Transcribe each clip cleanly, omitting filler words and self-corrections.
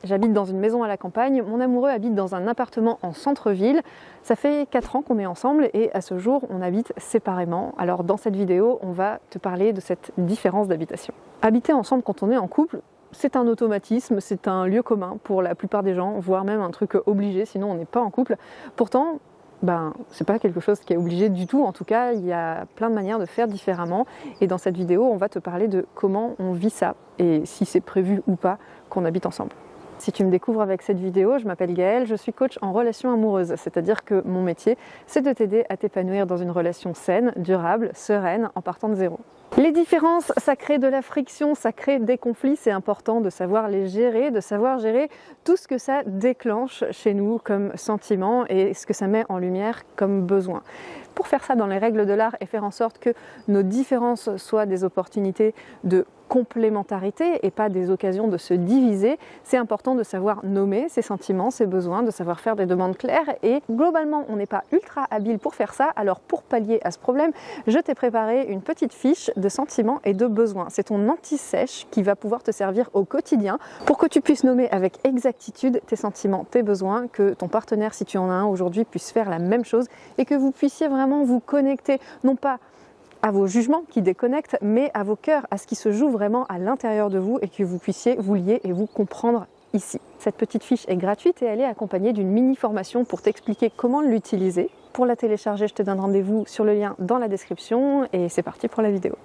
J'habite dans une maison à la campagne, mon amoureux habite dans un appartement en centre-ville. Ça fait 4 ans qu'on est ensemble et à ce jour, on habite séparément. Alors dans cette vidéo, on va te parler de cette différence d'habitation. Habiter ensemble quand on est en couple, c'est un automatisme, c'est un lieu commun pour la plupart des gens, voire même un truc obligé, sinon on n'est pas en couple. Pourtant, c'est pas quelque chose qui est obligé du tout. En tout cas, il y a plein de manières de faire différemment. Et dans cette vidéo, on va te parler de comment on vit ça et si c'est prévu ou pas qu'on habite ensemble. Si tu me découvres avec cette vidéo, je m'appelle Gaëlle, je suis coach en relations amoureuses, c'est-à-dire que mon métier, c'est de t'aider à t'épanouir dans une relation saine, durable, sereine, en partant de zéro. Les différences, ça crée de la friction, ça crée des conflits, c'est important de savoir les gérer, de savoir gérer tout ce que ça déclenche chez nous comme sentiment et ce que ça met en lumière comme besoin. Pour faire ça dans les règles de l'art et faire en sorte que nos différences soient des opportunités de complémentarité et pas des occasions de se diviser, c'est important de savoir nommer ses sentiments, ses besoins, de savoir faire des demandes claires et globalement on n'est pas ultra habile pour faire ça, alors pour pallier à ce problème, je t'ai préparé une petite fiche de sentiments et de besoins. C'est ton anti-sèche qui va pouvoir te servir au quotidien pour que tu puisses nommer avec exactitude tes sentiments, tes besoins, que ton partenaire, si tu en as un aujourd'hui, puisse faire la même chose et que vous puissiez vraiment vous connecter, non pas à vos jugements qui déconnectent, mais à vos cœurs, à ce qui se joue vraiment à l'intérieur de vous et que vous puissiez vous lier et vous comprendre ici. Cette petite fiche est gratuite et elle est accompagnée d'une mini-formation pour t'expliquer comment l'utiliser. Pour la télécharger, je te donne rendez-vous sur le lien dans la description et c'est parti pour la vidéo.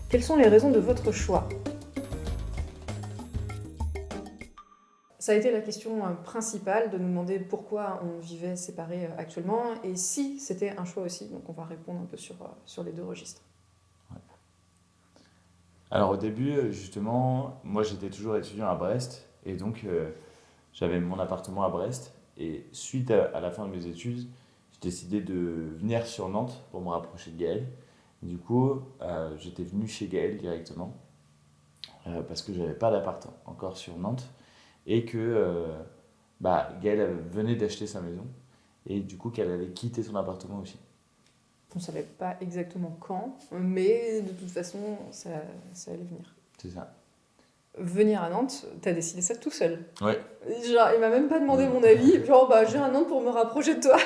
Quelles sont les raisons de votre choix ? Ça a été la question principale de nous demander pourquoi on vivait séparés actuellement et si c'était un choix aussi. Donc on va répondre un peu sur les deux registres. Ouais. Alors au début, justement, moi j'étais toujours étudiant à Brest et donc j'avais mon appartement à Brest et suite à la fin de mes études, j'ai décidé de venir sur Nantes pour me rapprocher de Gaël. Du coup, j'étais venu chez Gaël directement parce que j'avais pas d'appart encore sur Nantes et que Gaël venait d'acheter sa maison et du coup qu'elle allait quitter son appartement aussi. On ne savait pas exactement quand, mais de toute façon, ça allait venir. C'est ça. Venir à Nantes, t'as décidé ça tout seul. Ouais. Genre, il m'a même pas demandé mon avis. Genre, je viens à Nantes pour me rapprocher de toi.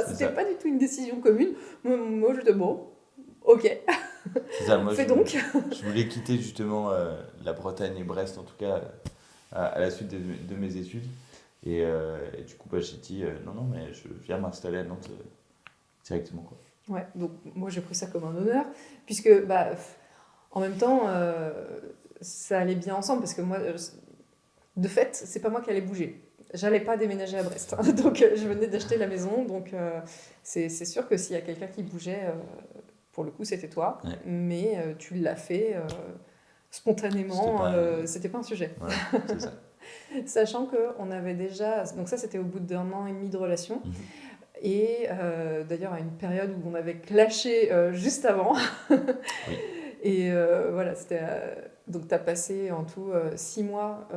C'était pas du tout une décision commune. Moi, j'étais bon, ok. C'est ça, moi Fais donc. Je voulais quitter justement la Bretagne et Brest en tout cas à la suite de mes études. Et du coup, j'ai dit non, mais je viens m'installer à Nantes directement, quoi. Ouais, donc moi j'ai pris ça comme un honneur, puisque en même temps, ça allait bien ensemble, parce que moi, de fait, c'est pas moi qui allais bouger. J'allais pas déménager à Brest, donc je venais d'acheter la maison, donc c'est sûr que s'il y a quelqu'un qui bougeait, pour le coup c'était toi, Ouais. Mais tu l'as fait spontanément, c'était pas un sujet. Ouais, c'est ça. Sachant qu'on avait déjà, donc ça c'était au bout d'1 an et demi de relation, et d'ailleurs à une période où on avait clashé juste avant. Oui. Et voilà, c'était. Donc, tu as passé en tout 6 mois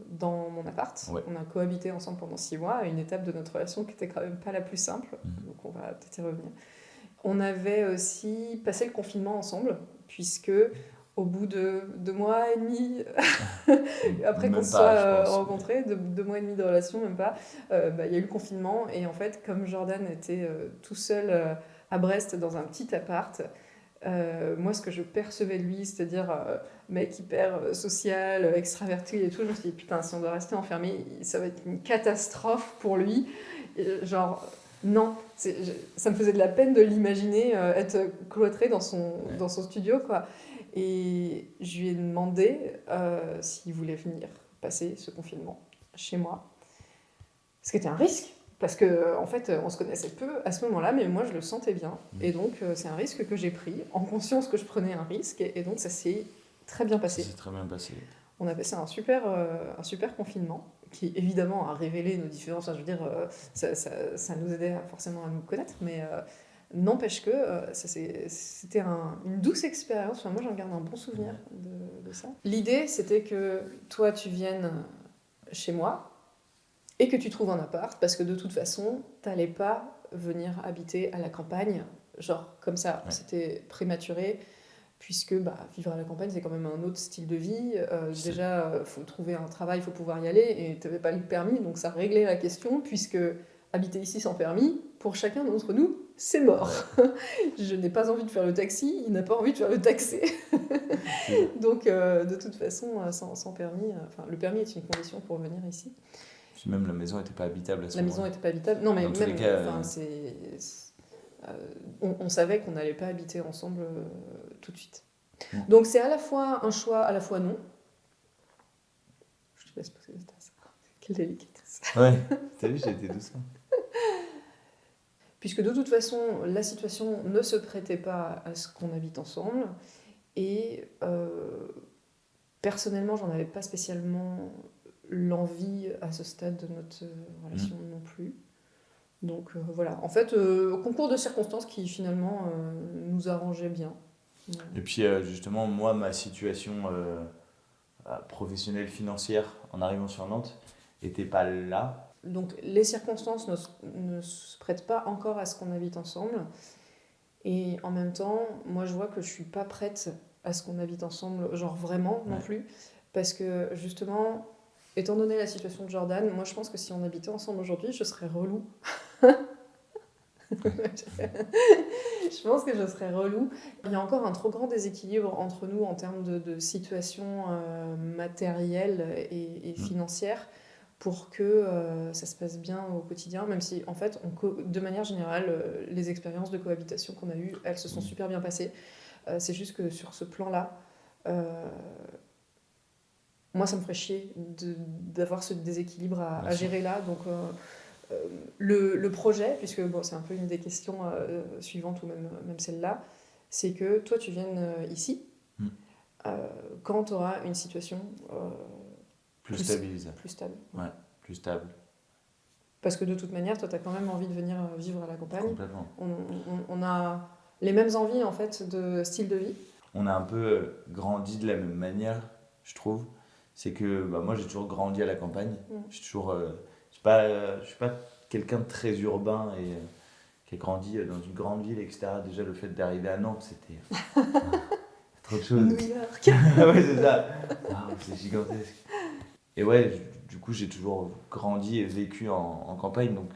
dans mon appart. Ouais. On a cohabité ensemble pendant 6 mois, à une étape de notre relation qui était quand même pas la plus simple. Donc, on va peut-être y revenir. On avait aussi passé le confinement ensemble, puisque au bout de 2 mois et demi, après qu'on se soit rencontrés, 2 mois et demi de relation, même pas, il y a eu le confinement. Et en fait, comme Jordan était tout seul à Brest dans un petit appart, moi, ce que je percevais de lui, c'est-à-dire mec hyper social, extraverti et tout, je me suis dit putain, si on doit rester enfermé, ça va être une catastrophe pour lui. Et, genre, non, ça me faisait de la peine de l'imaginer être cloîtré dans son studio, quoi. Et je lui ai demandé s'il voulait venir passer ce confinement chez moi. Ce qui était un risque. Parce qu'en fait, on se connaissait peu à ce moment-là, mais moi, je le sentais bien. Et donc, c'est un risque que j'ai pris, en conscience que je prenais un risque. Et donc, ça s'est très bien passé. Ça s'est très bien passé. On a passé un super confinement, qui évidemment a révélé nos différences. Enfin, je veux dire, ça nous aidait forcément à nous connaître, mais n'empêche que c'était une douce expérience. Enfin, moi, j'en garde un bon souvenir de ça. L'idée, c'était que toi, tu viennes chez moi, et que tu trouves un appart, parce que de toute façon, t'allais pas venir habiter à la campagne, genre comme ça, Ouais. c'était prématuré, puisque vivre à la campagne, c'est quand même un autre style de vie. C'est- Déjà, faut trouver un travail, il faut pouvoir y aller, et t'avais pas le permis, donc ça réglait la question, puisque habiter ici sans permis, pour chacun d'entre nous, c'est mort. Je n'ai pas envie de faire le taxi, il n'a pas envie de faire le taxi. c'est ça. Donc, de toute façon, sans permis, le permis est une condition pour venir ici. Puis même la maison n'était pas habitable à ce La maison moment-là. n'était pas habitable. Non, mais Dans tous les même, cas, on savait qu'on n'allait pas habiter ensemble tout de suite. Mm. Donc, c'est à la fois un choix, à la fois non. Je te laisse poser ta tasse. Quelle délicatesse. Ouais, t'as vu, j'ai été doucement. Puisque de toute façon, la situation ne se prêtait pas à ce qu'on habite ensemble. Et personnellement, j'en avais pas spécialement l'envie à ce stade de notre relation non plus. Donc voilà, en fait, concours de circonstances qui finalement nous arrangeait bien. Et puis justement, moi, ma situation professionnelle, financière, en arrivant sur Nantes, était pas là. Donc les circonstances ne se prêtent pas encore à ce qu'on habite ensemble. Et en même temps, moi je vois que je suis pas prête à ce qu'on habite ensemble, genre vraiment non Ouais. plus. Parce que justement, étant donné la situation de Jordan, moi je pense que si on habitait ensemble aujourd'hui, je serais relou. Je pense que je serais relou. Il y a encore un trop grand déséquilibre entre nous en termes de situation matérielle et financière pour que ça se passe bien au quotidien, même si en fait, de manière générale, les expériences de cohabitation qu'on a eues, elles se sont super bien passées. C'est juste que sur ce plan-là, moi ça me ferait chier d'avoir ce déséquilibre à gérer là. Donc le projet, puisque bon, c'est un peu une des questions suivantes ou même celle-là, c'est que toi tu viennes ici quand tu auras une situation Plus stabilisée. plus stable. Ouais, plus stable. Parce que de toute manière, toi tu as quand même envie de venir vivre à la campagne. Complètement. On a les mêmes envies en fait de style de vie. On a un peu grandi de la même manière, je trouve. C'est que moi, j'ai toujours grandi à la campagne. Je suis pas quelqu'un de très urbain et qui a grandi dans une grande ville, etc. Déjà, le fait d'arriver à Nantes, c'était trop de choses. New York. Ouais, c'est ça. Waouh, c'est gigantesque. Et ouais, du coup, j'ai toujours grandi et vécu en campagne. Donc,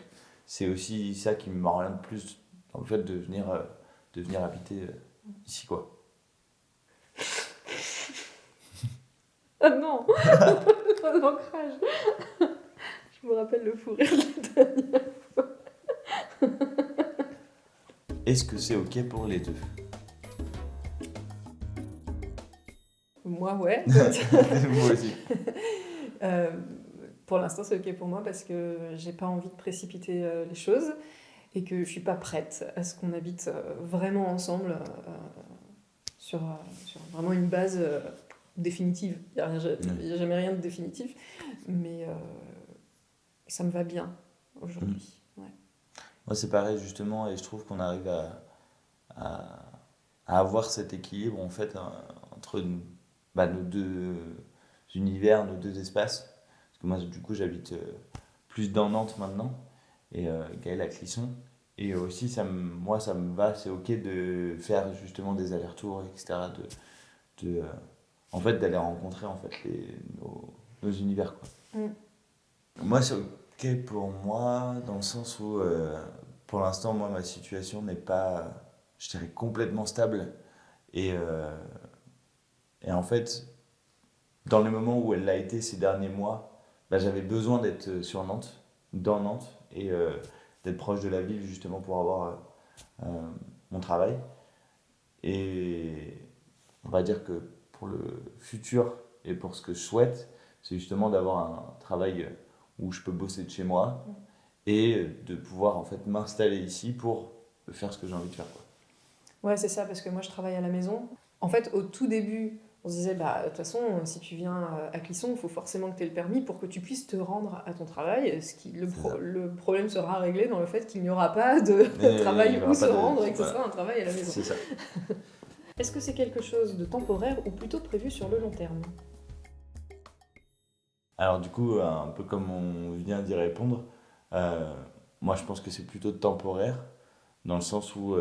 c'est aussi ça qui m'oriente plus dans le fait de venir habiter ici, quoi. Ah non, pas d'ancrage. Je me rappelle le fou rire de la dernière fois. Est-ce que c'est ok pour les deux? Moi, ouais. Moi aussi. Pour l'instant, c'est ok pour moi parce que j'ai pas envie de précipiter les choses et que je suis pas prête à ce qu'on habite vraiment ensemble sur vraiment une base définitive. Il n'y a jamais rien de définitif, mais ça me va bien aujourd'hui. Ouais. Moi, c'est pareil, justement, et je trouve qu'on arrive à avoir cet équilibre, en fait, entre nos deux univers, nos deux espaces. Parce que moi, du coup, j'habite plus dans Nantes maintenant, et Gaël à Clisson. Et aussi, moi, ça me va, c'est ok de faire justement des allers-retours, etc. En fait, d'aller rencontrer en fait, nos univers, quoi. Moi, c'est ok pour moi, dans le sens où, pour l'instant, moi, ma situation n'est pas, je dirais, complètement stable. Et en fait, dans les moments où elle l'a été ces derniers mois, j'avais besoin d'être sur Nantes, dans Nantes, et d'être proche de la ville, justement, pour avoir mon travail. Et on va dire que pour le futur et pour ce que je souhaite, c'est justement d'avoir un travail où je peux bosser de chez moi et de pouvoir en fait m'installer ici pour faire ce que j'ai envie de faire, quoi. Ouais, c'est ça, parce que moi je travaille à la maison. En fait, au tout début, on se disait, de toute façon, si tu viens à Clisson, il faut forcément que tu aies le permis pour que tu puisses te rendre à ton travail. Le problème sera réglé dans le fait qu'il n'y aura pas de travail où se rendre et que ce sera un travail à la maison. C'est ça. Est-ce que c'est quelque chose de temporaire ou plutôt prévu sur le long terme ? Alors du coup, un peu comme on vient d'y répondre, euh, moi je pense que c'est plutôt temporaire, dans le sens où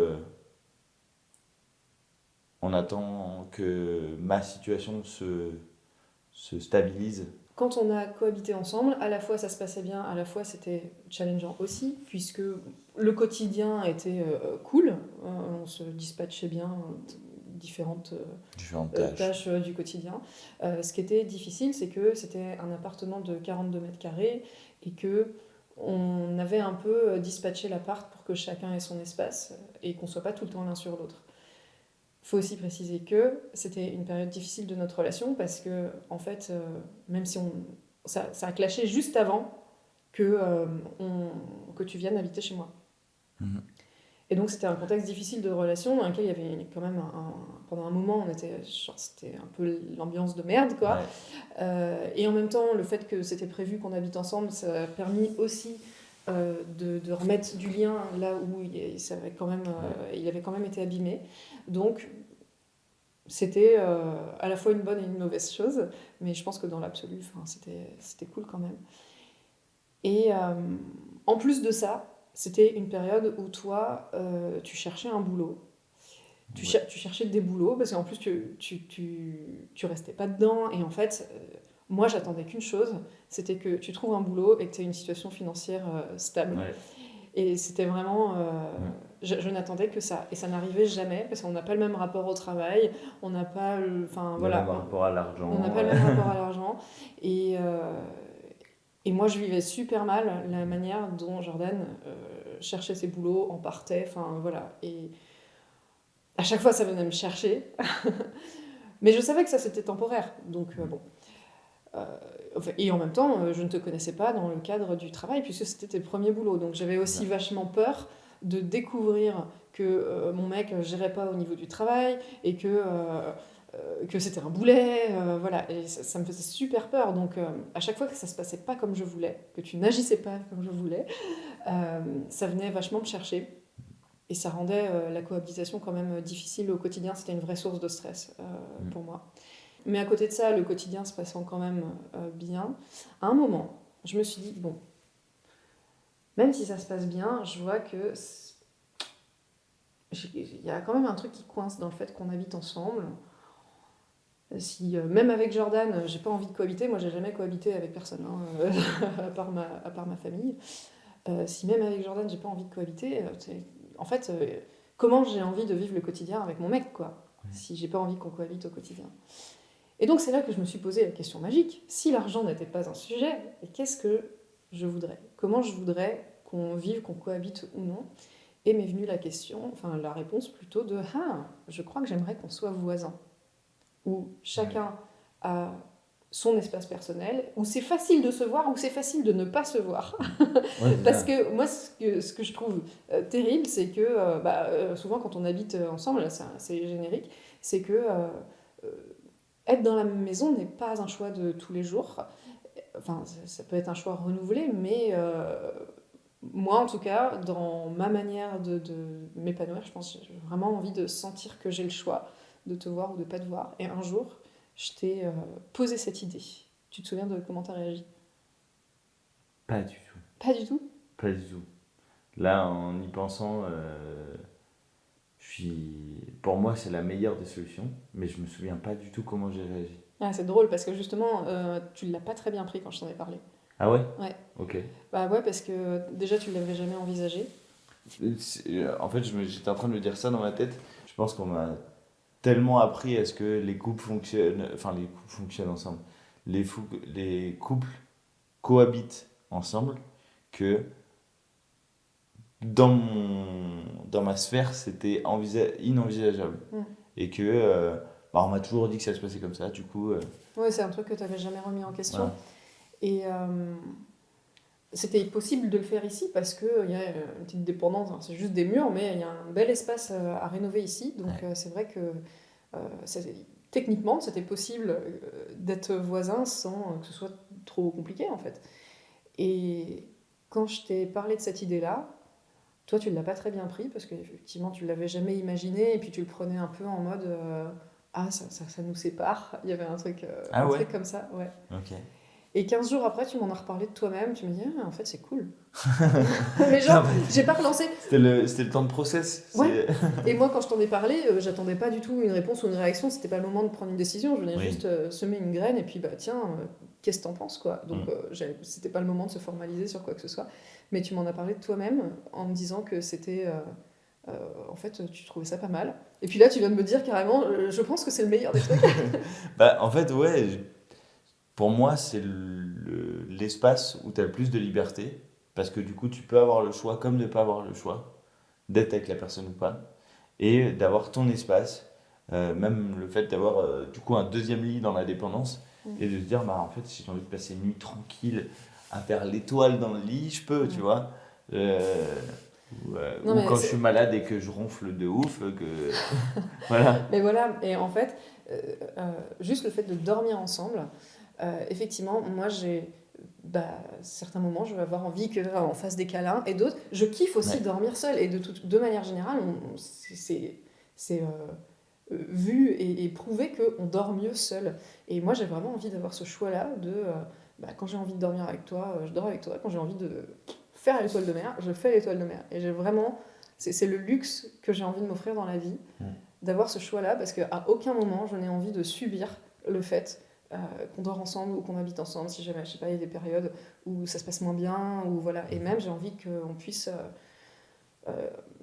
on attend que ma situation se stabilise. Quand on a cohabité ensemble, à la fois ça se passait bien, à la fois c'était challengeant aussi, puisque le quotidien était cool, on se dispatchait bien différentes Différentes tâches. tâches du quotidien. Ce qui était difficile, c'est que c'était un appartement de 42 mètres carrés et que on avait un peu dispatché l'appart pour que chacun ait son espace et qu'on soit pas tout le temps l'un sur l'autre. Il faut aussi préciser que c'était une période difficile de notre relation parce que, en fait, même si ça a clashé juste avant que, que tu viennes habiter chez moi. Mhm. Et donc c'était un contexte difficile de relation dans lequel il y avait quand même pendant un moment on était genre, c'était un peu l'ambiance de merde quoi. Ouais. Et en même temps le fait que c'était prévu qu'on habite ensemble ça a permis aussi de remettre du lien là où ça avait quand même, il avait quand même été abîmé. Donc c'était à la fois une bonne et une mauvaise chose, mais je pense que dans l'absolu, c'était cool quand même. Et en plus de ça, c'était une période où toi, tu cherchais un boulot. Ouais. Tu cherchais des boulots, parce qu'en plus, tu restais pas dedans. Et en fait, moi, j'attendais qu'une chose, c'était que tu trouves un boulot et que tu aies une situation financière stable. Ouais. Et c'était vraiment. Mm. Je n'attendais que ça. Et ça n'arrivait jamais, parce qu'on n'a pas le même rapport au travail, on n'a pas. Enfin, Le voilà. même rapport à On n'a l'argent. pas le même rapport à l'argent. Et, et moi, je vivais super mal la manière dont Jordan cherchait ses boulots, en partait, enfin voilà. Et à chaque fois, ça venait me chercher. Mais je savais que ça, c'était temporaire. Donc, bon. Euh, et en même temps, je ne te connaissais pas dans le cadre du travail, puisque c'était tes premiers boulots. Donc, j'avais aussi vachement peur de découvrir que mon mec ne gérait pas au niveau du travail et que c'était un boulet. Voilà. Et ça me faisait super peur. Donc, à chaque fois que ça se passait pas comme je voulais, que tu n'agissais pas comme je voulais, ça venait vachement me chercher. Et ça rendait la cohabitation quand même difficile au quotidien. C'était une vraie source de stress Mm. pour moi. Mais à côté de ça, le quotidien se passant quand même bien, à un moment, je me suis dit, bon, même si ça se passe bien, je vois que il y a quand même un truc qui coince dans le fait qu'on habite ensemble. Si, même avec Jordan, j'ai pas envie de cohabiter, moi j'ai jamais cohabité avec personne, hein, à part ma famille. Si même avec Jordan, j'ai pas envie de cohabiter, en fait, comment j'ai envie de vivre le quotidien avec mon mec, quoi, si j'ai pas envie qu'on cohabite au quotidien. Et donc c'est là que je me suis posé la question magique. Si l'argent n'était pas un sujet, qu'est-ce que je voudrais? Comment je voudrais qu'on vive, qu'on cohabite ou non? Et m'est venue la question, enfin la réponse plutôt de ah, je crois que j'aimerais qu'on soit voisins, où chacun a son espace personnel, où c'est facile de se voir, où c'est facile de ne pas se voir. Ouais, c'est Parce ça. que moi, ce que je trouve terrible, c'est que souvent quand on habite ensemble, là c'est générique, c'est que être dans la même maison n'est pas un choix de tous les jours. Enfin, ça peut être un choix renouvelé, mais moi, en tout cas, dans ma manière de m'épanouir, je pense que j'ai vraiment envie de sentir que j'ai le choix de te voir ou de pas te voir. Et un jour, je t'ai posé cette idée. Tu te souviens de comment tu as réagi? Pas du tout. Pas du tout. Pas du tout. Là, en y pensant, pour moi, c'est la meilleure des solutions, mais je me souviens pas du tout comment j'ai réagi. Ah, c'est drôle parce que justement, tu l'as pas très bien pris quand je t'en ai parlé. Ah ouais? Ouais. Ok. Bah ouais, parce que déjà, tu l'avais jamais envisagé. En fait, j'étais en train de me dire ça dans ma tête. Je pense qu'on m'a tellement appris à ce que les couples fonctionnent, enfin les couples fonctionnent ensemble, les couples cohabitent ensemble, que dans ma sphère, c'était inenvisageable. Mm. Et que on m'a toujours dit que ça se passait comme ça, du coup, Ouais, c'est un truc que tu n'avais jamais remis en question. voilà. Et c'était possible de le faire ici parce qu'il y a une petite dépendance, hein, c'est juste des murs, mais il y a un bel espace à rénover ici. Donc Ouais. c'est vrai que techniquement, c'était possible d'être voisin sans que ce soit trop compliqué en fait. Et quand je t'ai parlé de cette idée-là, toi tu ne l'as pas très bien pris parce qu'effectivement tu ne l'avais jamais imaginé et puis tu le prenais un peu en mode ah ça nous sépare. Il y avait Ah un ouais? truc comme ça, ouais. Ok. Et 15 jours après, tu m'en as reparlé de toi-même, tu me dis, ah, en fait, c'est cool. Mais genre, j'ai pas relancé. C'était le temps de process. Ouais. Et moi, quand je t'en ai parlé, j'attendais pas du tout une réponse ou une réaction, c'était pas le moment de prendre une décision, je venais Oui. juste semer une graine et puis, bah tiens, qu'est-ce que t'en penses, quoi. Donc, c'était pas le moment de se formaliser sur quoi que ce soit. Mais tu m'en as parlé de toi-même en me disant que c'était. En fait, tu trouvais ça pas mal. Et puis là, tu viens de me dire carrément, je pense que c'est le meilleur des trucs. Bah, en fait, ouais, pour moi, c'est l'espace où tu as le plus de liberté. Parce que du coup, tu peux avoir le choix, comme ne pas avoir le choix, d'être avec la personne ou pas. Et d'avoir ton espace. Même le fait d'avoir du coup un deuxième lit dans la dépendance. Et de se dire, bah, en fait, si j'ai envie de passer une nuit tranquille à faire l'étoile dans le lit, je peux, tu vois. Non, Ou mais quand je c'est- suis malade et que je ronfle de ouf, que. Voilà. Mais voilà, et en fait, juste le fait de dormir ensemble, effectivement, moi j'ai. Bah, certains moments, je vais avoir envie qu'on fasse des câlins, et d'autres, je kiffe aussi Ouais. dormir seule. Et de manière générale, c'est vu et prouvé qu'on dort mieux seul. Et moi, j'ai vraiment envie d'avoir ce choix-là de bah, quand j'ai envie de dormir avec toi, je dors avec toi. Quand j'ai envie de faire l'étoile de mer, je fais l'étoile de mer. Et j'ai vraiment. C'est le luxe que j'ai envie de m'offrir dans la vie, Mm. d'avoir ce choix-là, parce qu'à aucun moment, je n'ai envie de subir le fait qu'on dort ensemble ou qu'on habite ensemble. Si jamais, je sais pas, il y a des périodes où ça se passe moins bien, ou voilà. Et même, j'ai envie qu'on puisse.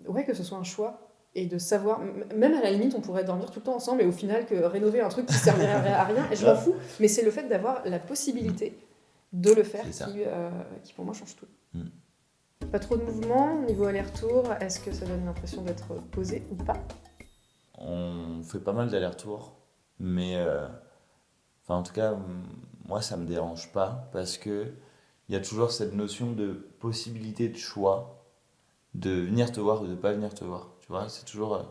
Ouais, que ce soit un choix et de savoir, même à la limite, on pourrait dormir tout le temps ensemble et au final que rénover un truc qui servirait à rien, et je m'en fous, mais c'est le fait d'avoir la possibilité de le faire C'est ça. qui pour moi change tout. Mm. Pas trop de mouvement, niveau aller-retour, est-ce que ça donne l'impression d'être posé ou pas? On fait pas mal d'allers-retours, mais enfin, en tout cas, moi, ça me dérange pas parce que il y a toujours cette notion de possibilité de choix, de venir te voir ou de pas venir te voir. Tu vois, c'est toujours.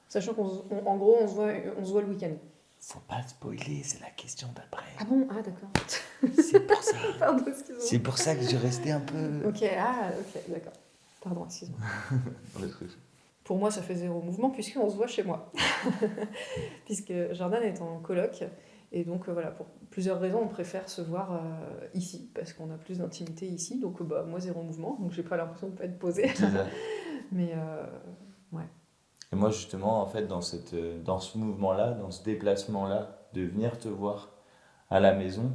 Sachant qu'en gros, on se voit le week-end. Faut pas spoiler, c'est la question d'après. Ah bon? Ah d'accord. C'est pour ça. Pardon, excuse-moi. C'est pour ça que je restais un peu. Ok, d'accord. Pardon, excuse-moi. dans le truc. Pour moi, ça fait zéro mouvement puisqu'on se voit chez moi. Puisque Jordan est en coloc. Et donc, voilà, pour plusieurs raisons, on préfère se voir ici. Parce qu'on a plus d'intimité ici. Donc, bah, moi, zéro mouvement. Donc, j'ai pas l'impression de pas être posée. C'est ça. Mais, ouais. Et moi, justement, en fait, dans ce mouvement-là, dans ce déplacement-là, de venir te voir à la maison,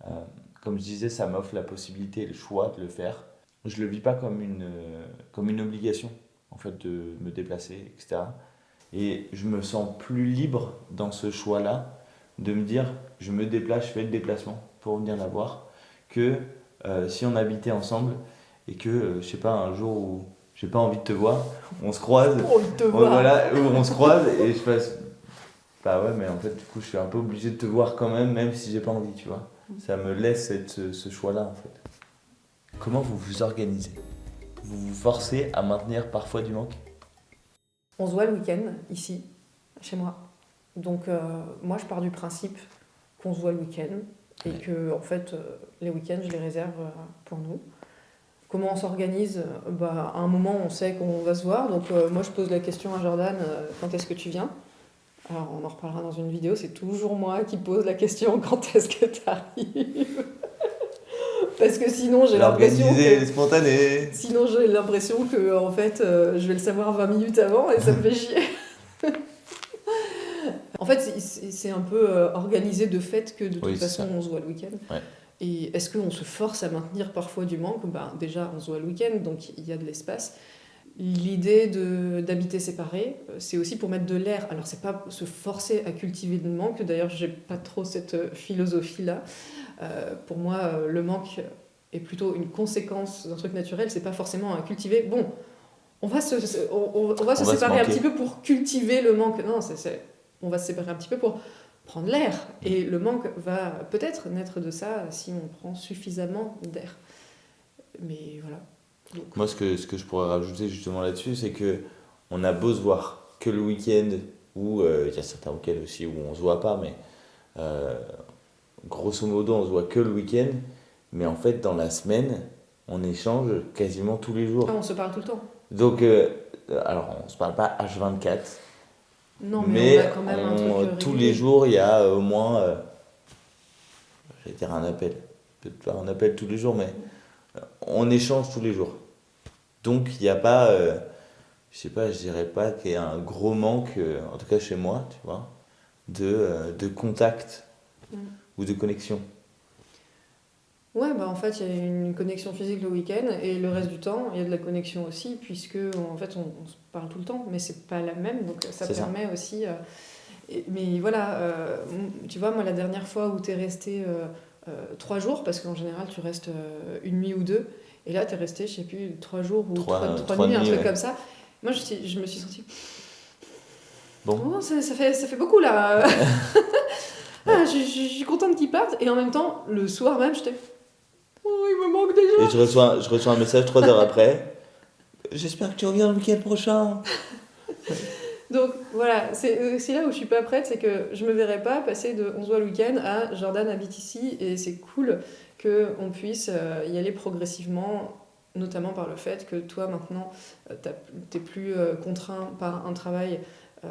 euh, comme je disais, ça m'offre la possibilité et le choix de le faire. Je le vis pas comme une obligation, en fait, de me déplacer, etc. Et je me sens plus libre dans ce choix-là, de me dire, je me déplace, je fais le déplacement pour venir la voir, que si on habitait ensemble et que, je sais pas, un jour où j'ai pas envie de te voir, on se croise, Oh, il te voit. voilà, où on se croise et je fasse, bah ouais, mais en fait, du coup, je suis un peu obligé de te voir quand même, même si j'ai pas envie, tu vois. Ça me laisse ce choix-là, en fait. Comment vous vous organisez? Vous vous forcez à maintenir parfois du manque? On se voit le week-end, ici, chez moi. Donc, moi, je pars du principe qu'on se voit le week-end. Et que, en fait, les week-ends, je les réserve pour nous. Comment on s'organise? Bah, à un moment, on sait qu'on va se voir. Donc, moi, je pose la question à Jordan, quand est-ce que tu viens? Alors, on en reparlera dans une vidéo. C'est toujours moi qui pose la question, quand est-ce que tu arrives? Parce que sinon, j'ai l'impression L'organiser, que... spontané. Sinon, j'ai l'impression que, en fait, je vais le savoir 20 minutes avant et ça me fait chier. En fait, c'est un peu organisé de fait que de toute Oui, c'est façon, ça. on se voit le week-end. Ouais. Et est-ce qu'on se force à maintenir parfois du manque? Ben, déjà, on se voit le week-end, donc il y a de l'espace. L'idée d'habiter séparés, c'est aussi pour mettre de l'air. Alors, c'est pas se forcer à cultiver le manque. D'ailleurs, j'ai pas trop cette philosophie-là. Pour moi, le manque est plutôt une conséquence d'un truc naturel. C'est pas forcément à cultiver. Bon, on va se séparer un petit peu pour cultiver le manque. Non, on va se séparer un petit peu pour prendre l'air. Et le manque va peut-être naître de ça si on prend suffisamment d'air. Mais voilà. Donc, Moi, ce que je pourrais rajouter justement là-dessus, c'est que on a beau se voir que le week-end, ou il y a certains week-ends aussi où on se voit pas, mais euh, grosso modo, on se voit que le week-end. Mais en fait, dans la semaine, on échange quasiment tous les jours. on se parle tout le temps. Donc, alors, on se parle pas H24, Non, mais on a quand même un truc tous régulier. les jours, il y a au moins, j'allais dire un appel. peut-être pas en appel tous les jours, mais on échange tous les jours. Donc, il n'y a pas, je sais pas, je dirais pas qu'il y a un gros manque, en tout cas chez moi, tu vois, de contact Mm. ou de connexion. Ouais, bah en fait, il y a une connexion physique le week-end et le reste du temps, il y a de la connexion aussi, puisque en fait, on se parle tout le temps, mais c'est pas la même, donc ça C'est ça. permet aussi. Mais voilà, tu vois, moi, la dernière fois où tu es resté 3 jours, parce qu'en général, tu restes une nuit ou deux, et là, tu es resté, je sais plus, 3 jours ou trois nuits, un nuits, truc ouais. comme ça. Moi, je me suis sentie. Bon. Oh, ça fait beaucoup là. Ah, je suis contente qu'ils partent, et en même temps, le soir même, j'étais. Oh, il me manque déjà. Et je reçois un message 3 heures après. J'espère que tu reviens le week-end prochain. Donc voilà, c'est là où je suis pas prête, c'est que je me verrais pas passer de on se voit le week-end à Jordan habite ici, et c'est cool qu'on puisse y aller progressivement, notamment par le fait que toi maintenant t'es plus contraint par un travail euh,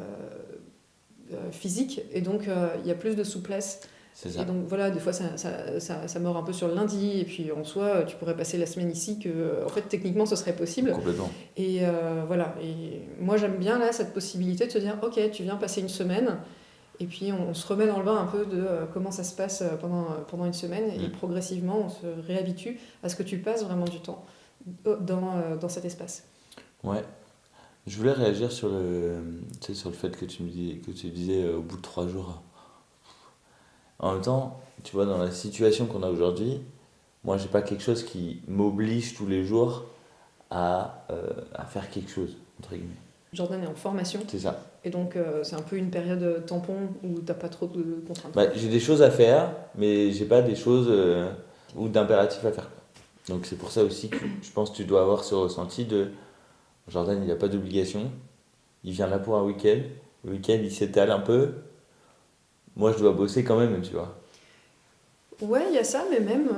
physique, et donc il y a plus de souplesse. C'est Et ça. donc voilà, des fois ça mord un peu sur le lundi, et puis en soi tu pourrais passer la semaine ici, que en fait techniquement ce serait possible. Complètement. Et voilà, et moi j'aime bien là cette possibilité de se dire ok, tu viens passer une semaine, et puis on se remet dans le bain un peu de comment ça se passe pendant une semaine, et progressivement on se réhabitue à ce que tu passes vraiment du temps dans cet espace. Ouais. Je voulais réagir sur tu sais, sur le fait que tu disais au bout de 3 jours. En même temps, tu vois, dans la situation qu'on a aujourd'hui, moi, j'ai pas quelque chose qui m'oblige tous les jours à faire quelque chose, entre guillemets. Jordan est en formation, C'est ça. et donc c'est un peu une période tampon où t'as pas trop de contraintes. Bah, j'ai des choses à faire, mais j'ai pas des choses ou d'impératifs à faire. Donc c'est pour ça aussi que je pense que tu dois avoir ce ressenti de Jordan, il n'a pas d'obligation, il vient là pour un week-end, le week-end il s'étale un peu, moi je dois bosser quand même, tu vois. Ouais, il y a ça, mais même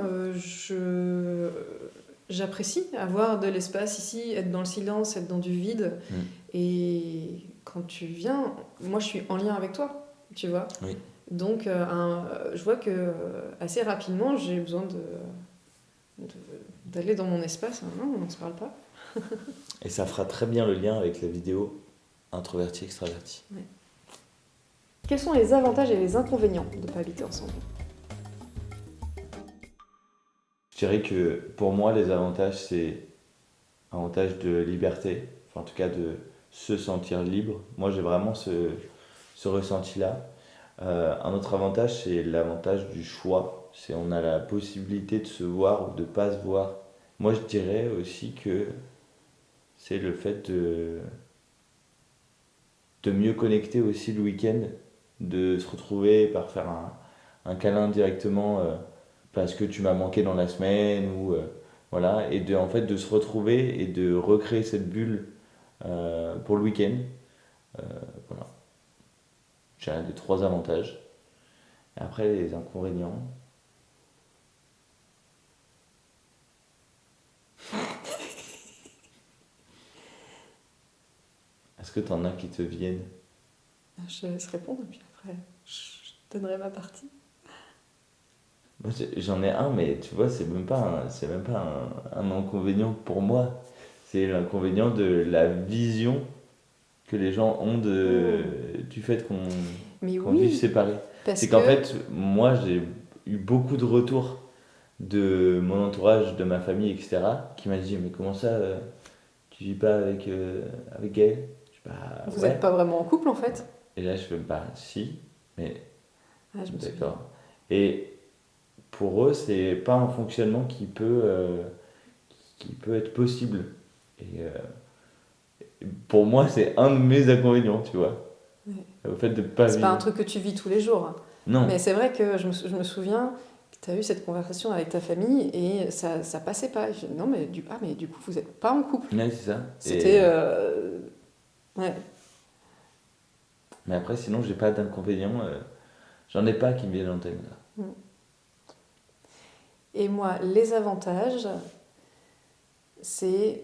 j'apprécie avoir de l'espace ici, être dans le silence, être dans du vide. Mm. Et quand tu viens, moi je suis en lien avec toi, tu vois. Oui. Donc je vois que assez rapidement j'ai besoin d'aller dans mon espace. Non, on ne se parle pas. Et ça fera très bien le lien avec la vidéo introverti-extraverti. Ouais. Quels sont les avantages et les inconvénients de ne pas habiter ensemble? Je dirais que pour moi, les avantages, c'est avantage de liberté, enfin en tout cas de se sentir libre. Moi, j'ai vraiment ce ressenti-là. Un autre avantage, c'est l'avantage du choix. C'est on a la possibilité de se voir ou de ne pas se voir. Moi, je dirais aussi que c'est le fait de mieux connecter aussi le week-end, de se retrouver par faire un câlin directement parce que tu m'as manqué dans la semaine ou voilà, et en fait de se retrouver et de recréer cette bulle pour le week-end. Euh, voilà. J'ai des 3 avantages. Et après les inconvénients. Est-ce que tu en as qui te viennent? Je te laisse répondre, et puis après je donnerai ma partie. Moi, j'en ai un, mais tu vois, c'est même pas un inconvénient pour moi. C'est l'inconvénient de la vision que les gens ont du fait Mais qu'on vive oui, séparés. parce C'est qu'en que fait, moi, j'ai eu beaucoup de retours de mon entourage, de ma famille, etc., qui m'a dit, mais comment ça, tu vis pas avec Gaël? Je dis, bah vous n'êtes ouais. pas vraiment en couple en fait. Et là, je fais, bah si, mais Ah, je me souviens. d'accord. Et pour eux, c'est pas un fonctionnement qui peut être possible. Et pour moi, c'est un de mes inconvénients, tu vois. Ouais. Au fait de pas C'est pas un vivre. truc que tu vis tous les jours, hein. Non. Mais c'est vrai que je me souviens que tu as eu cette conversation avec ta famille, et ça passait pas. Et je dis, non, mais du coup, vous n'êtes pas en couple. Ouais, c'est ça. C'était. Ouais. Mais après, sinon, j'ai pas d'inconvénients. J'en ai pas qui me viennent en tête. Là. Et moi, les avantages, c'est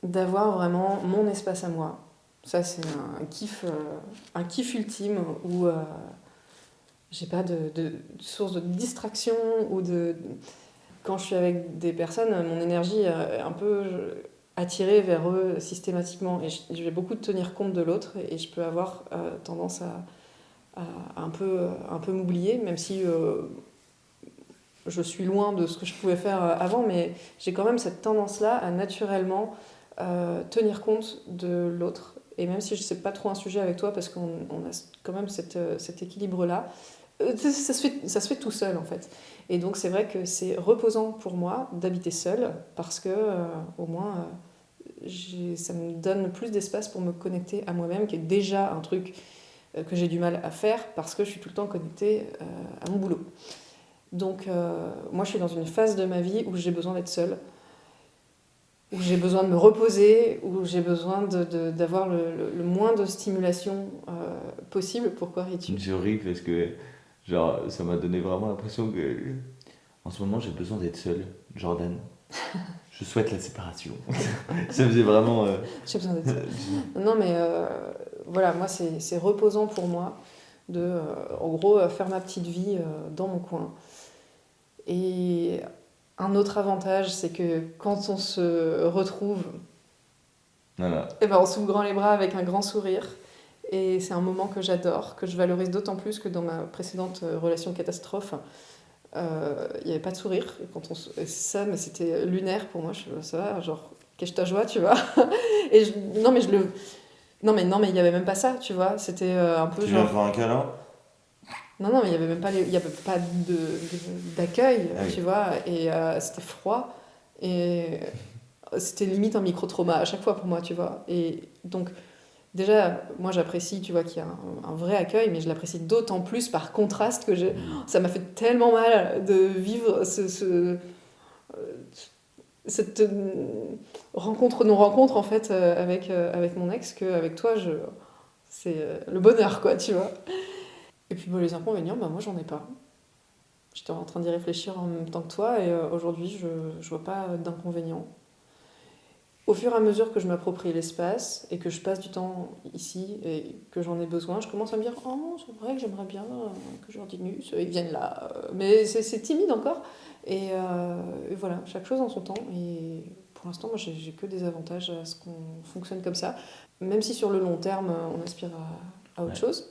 d'avoir vraiment mon espace à moi. Ça, c'est un kiff ultime où j'ai pas de source de distraction ou de... Quand je suis avec des personnes, mon énergie est un peu attirée vers eux systématiquement et je vais beaucoup tenir compte de l'autre et je peux avoir tendance à un peu m'oublier, même si je suis loin de ce que je pouvais faire avant, mais j'ai quand même cette tendance-là à naturellement tenir compte de l'autre. Et même si je sais pas trop un sujet avec toi, parce qu'on a quand même cet équilibre-là, ça se fait tout seul en fait. Et donc c'est vrai que c'est reposant pour moi d'habiter seule parce que au moins ça me donne plus d'espace pour me connecter à moi-même, qui est déjà un truc que j'ai du mal à faire parce que je suis tout le temps connectée à mon boulot. Donc moi je suis dans une phase de ma vie où j'ai besoin d'être seule, où j'ai besoin de me reposer, où j'ai besoin d'avoir le moins de stimulation possible. Pourquoi ris-tu ? C'est horrible parce que genre, ça m'a donné vraiment l'impression que en ce moment j'ai besoin d'être seul. Jordan, je souhaite la séparation. Ça faisait vraiment. J'ai besoin d'être seule. Non mais voilà, moi c'est reposant pour moi de en gros faire ma petite vie dans mon coin. Et un autre avantage, c'est que quand on se retrouve, Voilà. eh ben, on s'ouvre grand les bras avec un grand sourire. Et c'est un moment que j'adore, que je valorise d'autant plus que dans ma précédente relation catastrophe, il n'y avait pas de sourire. Et quand et ça, mais c'était lunaire pour moi. Ça va, genre, qu'est-ce ta joie, tu vois. Et non, mais non, mais il n'y avait même pas ça, tu vois. C'était un peu Tu viens genre. faire un câlin? Non, mais il n'y avait même pas, il y avait pas d'accueil, Ah oui. tu vois. Et c'était froid. Et c'était limite un micro-trauma à chaque fois pour moi, tu vois. Et donc, déjà, moi j'apprécie, tu vois, qu'il y a un vrai accueil, mais je l'apprécie d'autant plus par contraste que ça m'a fait tellement mal de vivre cette rencontre, non-rencontre en fait, avec mon ex, qu'avec toi, c'est le bonheur, quoi, tu vois. Et puis bon, les inconvénients, bah, moi j'en ai pas. J'étais en train d'y réfléchir en même temps que toi, et aujourd'hui, je vois pas d'inconvénients. Au fur et à mesure que je m'approprie l'espace et que je passe du temps ici et que j'en ai besoin, je commence à me dire « Oh, c'est vrai que j'aimerais bien que Jordinus, ils viennent là. » Mais c'est timide encore. Et voilà, chaque chose en son temps. Et pour l'instant, moi, j'ai que des avantages à ce qu'on fonctionne comme ça. Même si sur le long terme, on aspire à autre Ouais. chose.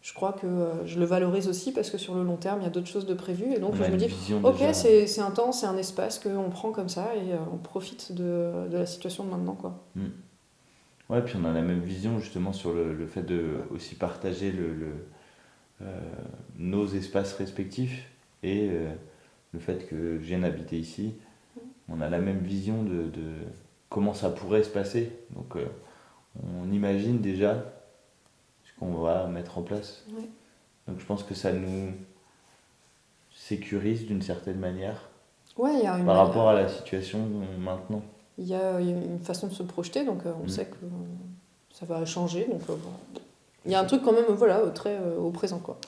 Je crois que je le valorise aussi parce que sur le long terme, il y a d'autres choses de prévues. Et donc, On je a me une dis, vision ok, déjà. c'est un temps, c'est un espace qu'on prend comme ça et on profite de la situation de maintenant, quoi. Mm. Ouais, puis on a la même vision justement sur le fait de aussi partager nos espaces respectifs et le fait que je vienne habiter ici. On a la même vision de comment ça pourrait se passer. Donc on imagine déjà ce qu'on va mettre en place. Ouais. Donc je pense que ça nous sécurise d'une certaine manière Ouais, il y a par rapport à la situation maintenant. il y a une façon de se projeter, donc on Mm. sait que ça va changer. Donc bon. Il y a un truc quand même, voilà, très au présent, quoi.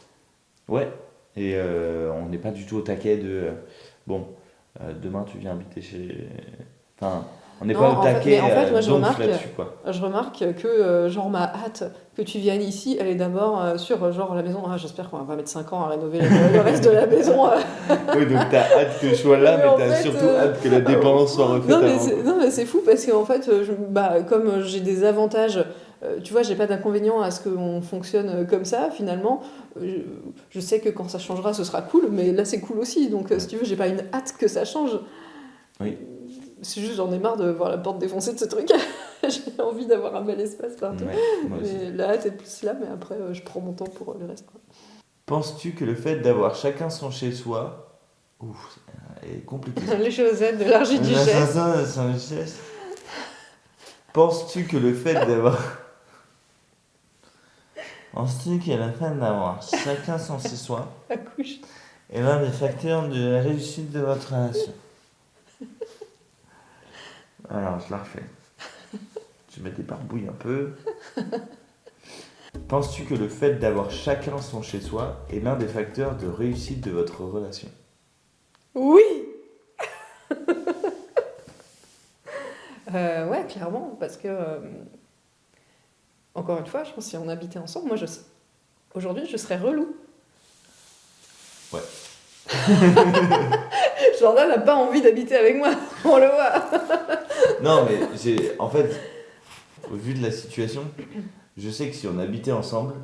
Ouais, et on n'est pas du tout au taquet de bon, demain tu viens habiter chez. Enfin, on n'est Non, pas au taquet mais en fait, moi, donf là-dessus quoi. je remarque que genre ma hâte que tu viennes ici, elle est d'abord sur genre la maison. Ah, j'espère qu'on va mettre 5 ans à rénover le reste de la maison. Oui, donc t'as hâte que je sois là, Mais mais en t'as fait, surtout hâte que la dépendance soit refaite avant. Quoi. non, mais c'est fou parce qu'en fait, comme j'ai des avantages, tu vois, j'ai pas d'inconvénient à ce qu'on fonctionne comme ça, finalement. Je sais que quand ça changera, ce sera cool, mais là, c'est cool aussi. Donc, si tu veux, j'ai pas une hâte que ça change. Oui. C'est juste, j'en ai marre de voir la porte défoncée de ce truc. J'ai envie d'avoir un bel espace partout. Ouais, moi aussi. Mais la hâte est plus là, mais après, je prends mon temps pour le reste, quoi. Penses-tu que le fait d'avoir chacun son chez-soi est compliqué? Les chaussettes de l'archiduchesse. Penses-tu que le fait d'avoir. Penses-tu que le fait d'avoir chacun son chez-soi Accouche. est l'un des facteurs de la réussite de votre relation? Alors, je la refais. Je mets des barbouilles un peu. Penses-tu que le fait d'avoir chacun son chez-soi est l'un des facteurs de réussite de votre relation? Oui. Ouais, clairement, parce que encore une fois, je pense que si on habitait ensemble, moi, aujourd'hui, je serais relou. Jordan n'a pas envie d'habiter avec moi, on le voit. Non, mais en fait, au vu de la situation, je sais que si on habitait ensemble,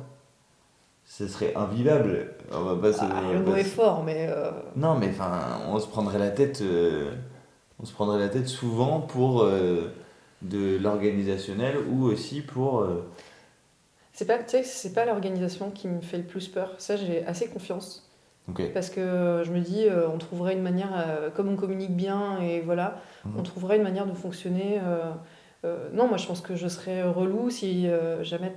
ce serait invivable. On va pas se... Le mot est fort, mais... Non, mais enfin, on se prendrait la tête, souvent pour de l'organisationnel ou aussi pour. Tu sais, c'est pas l'organisation qui me fait le plus peur. Ça, j'ai assez confiance. Ok. Parce que je me dis, on trouverait une manière, comme on communique bien, et voilà, on trouverait une manière de fonctionner. Non, moi je pense que je serais relou si jamais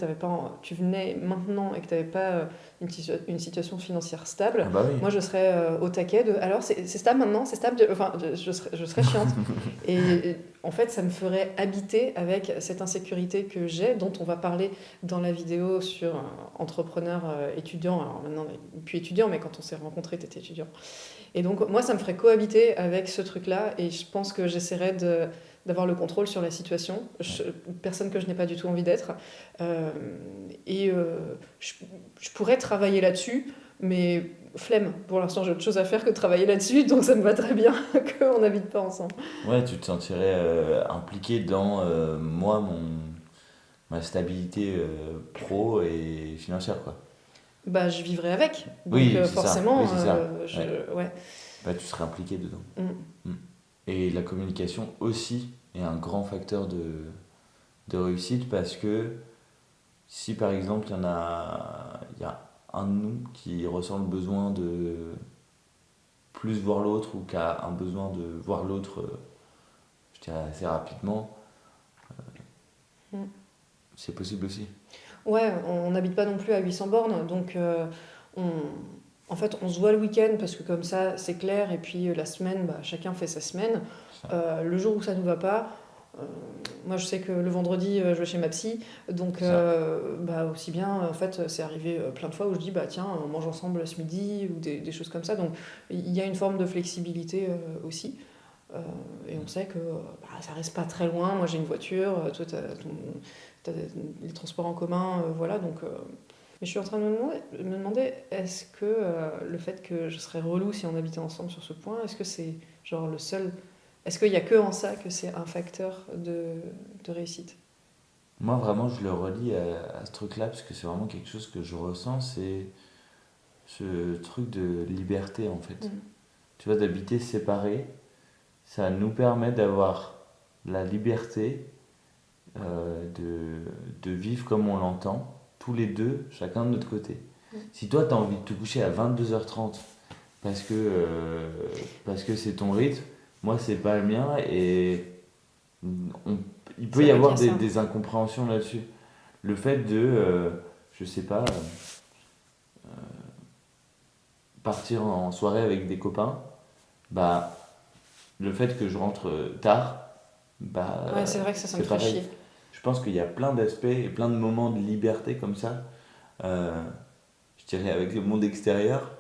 tu venais maintenant et que tu n'avais pas une situation financière stable. Ah bah oui. Moi je serais au taquet de. Alors c'est stable maintenant, c'est stable. Enfin, je serais chiante. Et en fait, ça me ferait habiter avec cette insécurité que j'ai, dont on va parler dans la vidéo sur entrepreneur étudiant. Alors maintenant, plus étudiant, mais quand on s'est rencontrés, tu étais étudiant. Et donc, moi, ça me ferait cohabiter avec ce truc-là. Et je pense que j'essaierais d'avoir le contrôle sur la situation. Personne que je n'ai pas du tout envie d'être. Je pourrais travailler là-dessus, mais flemme. Pour l'instant, j'ai autre chose à faire que travailler là-dessus. Donc, ça me va très bien qu'on n'habite pas ensemble. Ouais, tu te sentirais impliqué dans ma stabilité pro et financière, quoi. Bah, je vivrais avec. Donc, Oui, c'est forcément, ça. Oui, c'est ça. ouais. Bah, tu serais impliqué dedans. Mm. Et la communication aussi est un grand facteur de réussite parce que si par exemple il y a un de nous qui ressent le besoin de plus voir l'autre ou qui a un besoin de voir l'autre, je dirais assez rapidement, c'est possible aussi. Ouais, on n'habite pas non plus à 800 bornes, donc en fait, on se voit le week-end parce que comme ça, c'est clair, et puis la semaine, bah, chacun fait sa semaine. Le jour où ça ne nous va pas, moi je sais que le vendredi, je vais chez ma psy, donc bah, aussi bien, en fait, c'est arrivé plein de fois où je dis, bah tiens, on mange ensemble ce midi, ou des choses comme ça, donc il y a une forme de flexibilité aussi. Et on sait que ça reste pas très loin. Moi j'ai une voiture, toi t'as les transports en commun, voilà. Donc, mais je suis en train de me demander est-ce que le fait que je serais relou si on habitait ensemble sur ce point, est-ce que c'est genre le seul. Est-ce qu'il y a que en ça que c'est un facteur de réussite? Moi vraiment je le relie à ce truc-là parce que c'est vraiment quelque chose que je ressens, c'est ce truc de liberté en fait. Tu vois, d'habiter séparés, ça nous permet d'avoir la liberté de vivre comme on l'entend, tous les deux, chacun de notre côté. Si toi, tu as envie de te coucher à 22h30 parce que c'est ton rythme, moi, c'est pas le mien, et il peut y avoir des incompréhensions là-dessus. Le fait de, je sais pas, partir en soirée avec des copains, bah, le fait que je rentre tard, bah, Ouais, c'est vrai que ça me ferait pareil. chier. Je pense qu'il y a plein d'aspects et plein de moments de liberté comme ça, je dirais avec le monde extérieur,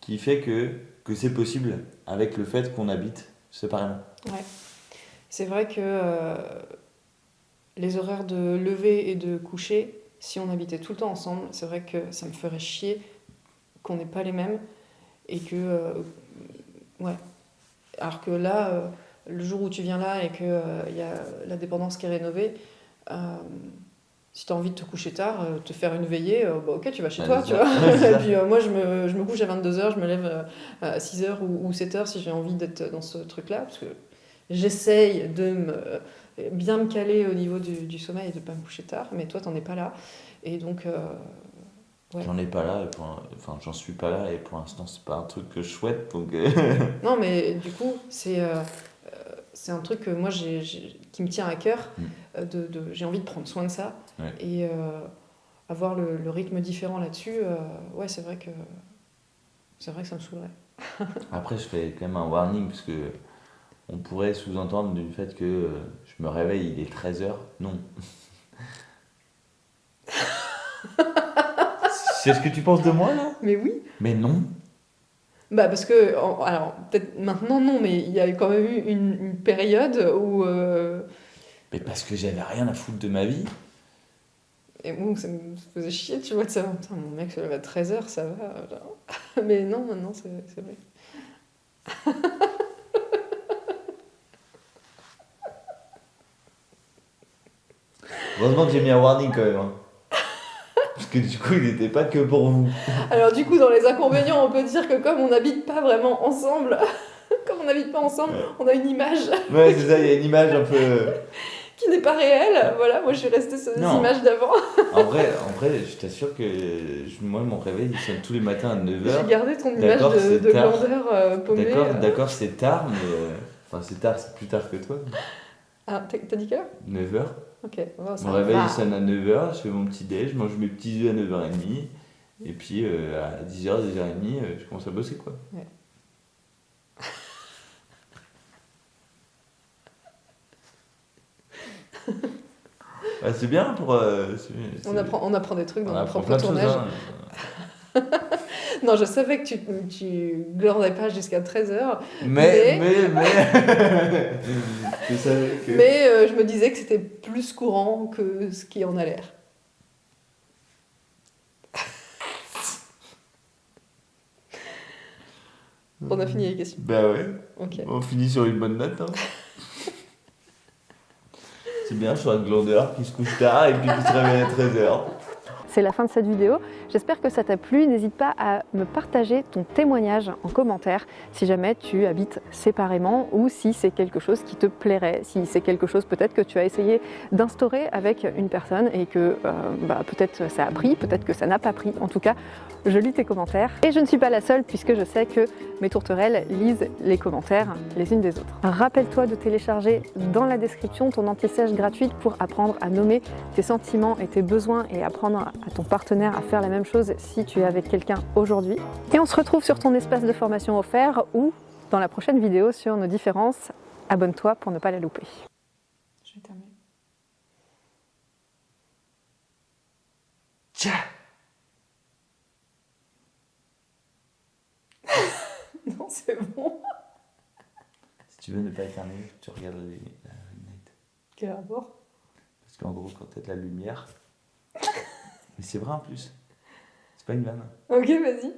qui fait que c'est possible avec le fait qu'on habite séparément. Ouais. C'est vrai que les horaires de lever et de coucher, si on habitait tout le temps ensemble, c'est vrai que ça me ferait chier qu'on n'ait pas les mêmes, et que ouais. Alors que là, le jour où tu viens là et qu'il y a la dépendance qui est rénovée, si tu as envie de te coucher tard, te faire une veillée, bah ok, tu vas chez toi, tu vois. Et puis moi, je me couche à 22h, je me lève à 6h ou 7h si j'ai envie d'être dans ce truc-là, parce que j'essaye de bien me caler au niveau du sommeil et de ne pas me coucher tard, mais toi, t'en es pas là. Et donc, ouais. J'en ai pas là, enfin j'en suis pas là, et pour l'instant c'est pas un truc que je souhaite, donc... Non, mais du coup, c'est un truc que moi qui me tient à cœur. J'ai envie de prendre soin de ça. Ouais. Et avoir le rythme différent là-dessus, ouais, c'est vrai que ça me saoulerait. Après, je fais quand même un warning, parce que on pourrait sous-entendre du fait que je me réveille, il est 13h. Non. C'est ce que tu penses de moi, là? Mais oui. Mais non. Bah parce que, alors peut-être maintenant non, mais il y a quand même eu une période où... Mais parce que j'avais rien à foutre de ma vie. Et moi, ça me faisait chier, tu vois, de savoir, putain, mon mec se lève à 13h, ça va. Genre. Mais non, maintenant, c'est vrai. Heureusement que j'ai mis un warning quand même. Hein. Parce que du coup, il n'était pas que pour vous. Alors du coup, dans les inconvénients, on peut dire que comme on n'habite pas vraiment ensemble, on a une image Ouais, c'est ça, il y a une image un peu. qui n'est pas réelle. Voilà, moi je suis restée sur des Non. images d'avant. En vrai, je t'assure que moi, mon réveil, il sonne tous les matins à 9h. J'ai gardé ton image D'accord, c'est de tard. glandeur paumée. D'accord, c'est tard, mais. Enfin, c'est tard, c'est plus tard que toi. Ah, t'as dit quelle heure? 9h. Ok, bon, ça Mon réveil, va. il sonne à 9h, je fais mon petit déj, je mange mes petits œufs à 9h30. Et puis à 10h, 10h30, je commence à bosser quoi. Ouais. Bah, c'est bien pour. On apprend des trucs dans on notre apprend propre plein de choses. tournage. Hein. Non, je savais que tu glandais pas jusqu'à 13h. Mais. Je savais que. Mais je me disais que c'était plus courant que ce qui en a l'air. On a fini les questions. Bah ouais. Ok. On finit sur une bonne note. Hein. C'est bien sur un glandeur qui se couche tard et puis qui se réveille à 13h. C'est la fin de cette vidéo. J'espère que ça t'a plu. N'hésite pas à me partager ton témoignage en commentaire si jamais tu habites séparément ou si c'est quelque chose qui te plairait, si c'est quelque chose peut-être que tu as essayé d'instaurer avec une personne et que peut-être ça a pris, peut-être que ça n'a pas pris. En tout cas, je lis tes commentaires. Et je ne suis pas la seule puisque je sais que mes tourterelles lisent les commentaires les unes des autres. Rappelle-toi de télécharger dans la description ton anti-sèche gratuite pour apprendre à nommer tes sentiments et tes besoins et apprendre à ton partenaire à faire la même chose si tu es avec quelqu'un aujourd'hui. Et on se retrouve sur ton espace de formation offert ou dans la prochaine vidéo sur nos différences. Abonne-toi pour ne pas la louper. Je vais terminer. Tiens. Non, c'est bon. Si tu veux ne pas éternuer, tu regardes la lunette. Quel rapport? Parce qu'en gros, quand t'as de la lumière. Mais c'est vrai en plus. C'est pas une vanne. Ok, vas-y.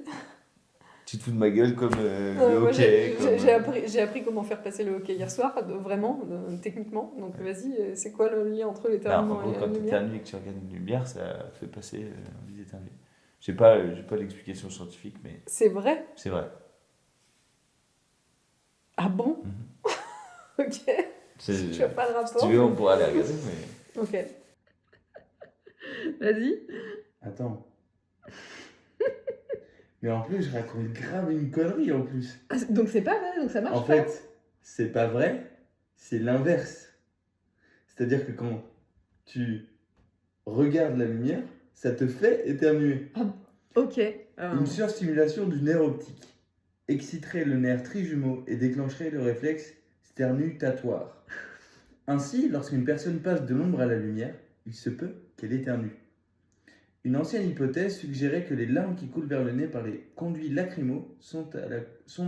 Tu te fous de ma gueule comme le Moi, hockey. j'ai appris comment faire passer le hockey hier soir, vraiment, techniquement. Donc vas-y, c'est quoi le lien entre l'éternuement et la Quand tu lumière? éternues et que tu regardes une lumière, ça fait passer envie d'éternuer. J'ai pas l'explication scientifique, mais C'est vrai? c'est vrai. Ah bon? Ok. Je vois pas le rapport. Si tu veux, on pourra aller regarder, mais. Ok. Vas-y. Attends. Mais en plus, je raconte grave une connerie en plus. Ah, donc c'est pas vrai, donc ça marche En pas. fait, c'est pas vrai, c'est l'inverse. C'est-à-dire que quand tu regardes la lumière, ça te fait éternuer. Ok. Une surstimulation du nerf optique exciterait le nerf trijumeau et déclencherait le réflexe sternutatoire. Ainsi, lorsqu'une personne passe de l'ombre à la lumière, il se peut qu'elle éternue. Une ancienne hypothèse suggérait que les larmes qui coulent vers le nez par les conduits lacrymaux sont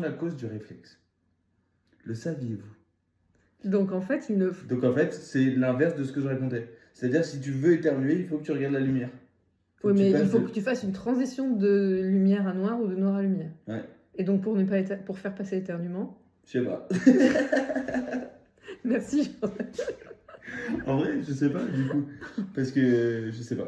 la cause du réflexe. Le saviez-vous? Donc en fait, Donc en fait, c'est l'inverse de ce que je racontais. C'est-à-dire, si tu veux éternuer, il faut que tu regardes la lumière. Oui, mais il faut que tu fasses une transition de lumière à noir ou de noir à lumière. Ouais. Et donc pour faire passer l'éternuement. Je sais pas. Merci. En vrai, je sais pas du coup. Parce que je sais pas.